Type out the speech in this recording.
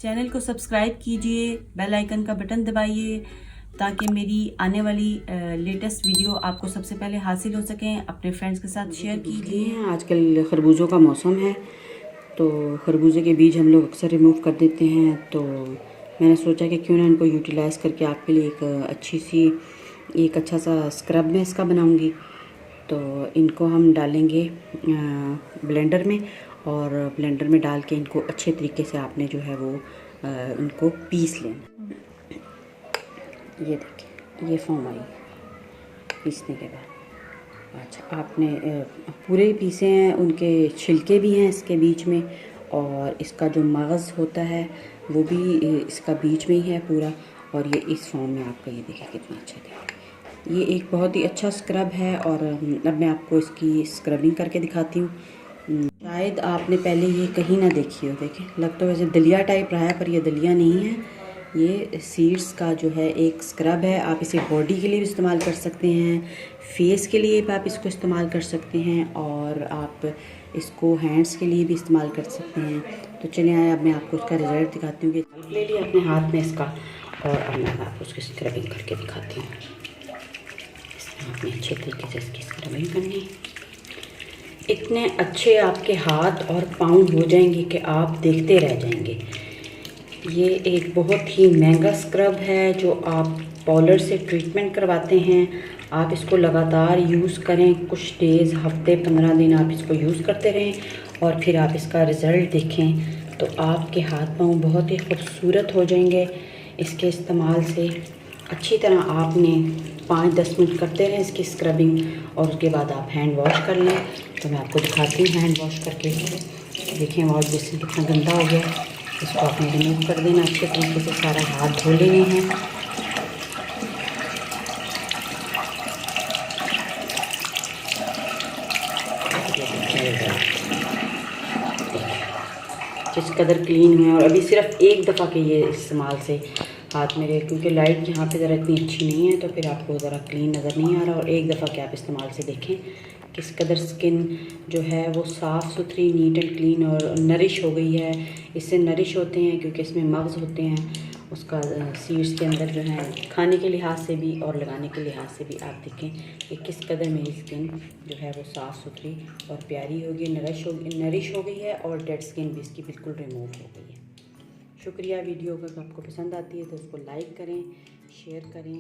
Channel को subscribe कीजिए, bell icon का बटन दबाइए ताकि मेरी आने वाली लेटेस्ट वीडियो आपको सबसे पहले हासिल हो सकें। अपने फ्रेंड्स के साथ शेयर कीजिए। आजकल खरबूजों का मौसम है तो खरबूजे के बीज हम लोग अक्सर रिमूव कर देते हैं, तो मैंने सोचा कि क्यों ना इनको यूटिलाइज़ करके आपके लिए एक अच्छा सा स्क्रब मैं इसका बनाऊंगी। तो इनको हम डालेंगे ब्लेंडर में, और ब्लेंडर में डाल के इनको अच्छे तरीके से आपने जो है वो इनको पीस लेना। ये देखिए ये फॉर्म आई पीसने के बाद। अच्छा, आपने पूरे पीसे हैं, उनके छिलके भी हैं इसके बीच में, और इसका जो मगज़ होता है वो भी इसका बीच में ही है पूरा। और ये इस फॉर्म में आपका ये देखिए कितना अच्छा है। ये एक बहुत ही अच्छा स्क्रब है, और अब मैं आपको इसकी स्क्रबिंग करके दिखाती हूँ। शायद आपने पहले ये कहीं ना देखी हो। देखें, लग तो वैसे दलिया टाइप रहा है पर ये दलिया नहीं है, ये सीड्स का जो है एक स्क्रब है। आप इसे बॉडी के लिए भी इस्तेमाल कर सकते हैं, फेस के लिए भी आप इसको इस्तेमाल कर सकते हैं, और आप इसको हैंड्स के लिए भी इस्तेमाल कर सकते हैं। तो चलिए आए, अब मैं आपको इसका रिजल्ट दिखाती हूँ कि ले लिया अपने हाथ में इसका, और अब मैं आपको उसकी स्क्रबिंग करके दिखाती हूँ। इसमें आपने अच्छे तरीके से इसकी स्क्रबिंग करनी है। इतने अच्छे आपके हाथ और पाँव हो जाएंगे कि आप देखते रह जाएंगे। ये एक बहुत ही महंगा स्क्रब है जो आप पार्लर से ट्रीटमेंट करवाते हैं। आप इसको लगातार यूज़ करें, कुछ डेज़, हफ्ते, 15 दिन आप इसको यूज़ करते रहें, और फिर आप इसका रिज़ल्ट देखें तो आपके हाथ पाँव बहुत ही खूबसूरत हो जाएंगे इसके इस्तेमाल से। अच्छी तरह आपने 5-10 मिनट करते रहें इसकी स्क्रबिंग, और उसके बाद आप हैंड वॉश कर लें। तो मैं आपको दिखाती हूँ हैंड वॉश करके। देखें वॉश बेसिन कितना गंदा हो गया, इसको आपने रिमूव कर देना अच्छे तरीके से, सारा हाथ धो लेने हैं। जिस कदर क्लीन हुए, और अभी सिर्फ एक दफ़ा के ये इस्तेमाल से हाथ मेरे, क्योंकि लाइट यहाँ पे ज़रा इतनी अच्छी नहीं है तो फिर आपको ज़रा क्लीन नज़र नहीं आ रहा। और एक दफ़ा के आप इस्तेमाल से देखें किस कदर स्किन जो है वो साफ़ सुथरी, नीट एंड क्लीन और नरिश हो गई है। इससे नरिश होते हैं क्योंकि इसमें मग्ज़ होते हैं, उसका सीड्स के अंदर जो है, खाने के लिहाज से भी और लगाने के लिहाज से भी। आप देखें कि किस कदर मेरी स्किन जो है वो साफ़ सुथरी और प्यारी होगी, नरिश हो गई है, और डेड स्किन भी इसकी बिल्कुल रिमूव हो गई है। शुक्रिया। वीडियो अगर आपको पसंद आती है तो उसको लाइक करें, शेयर करें।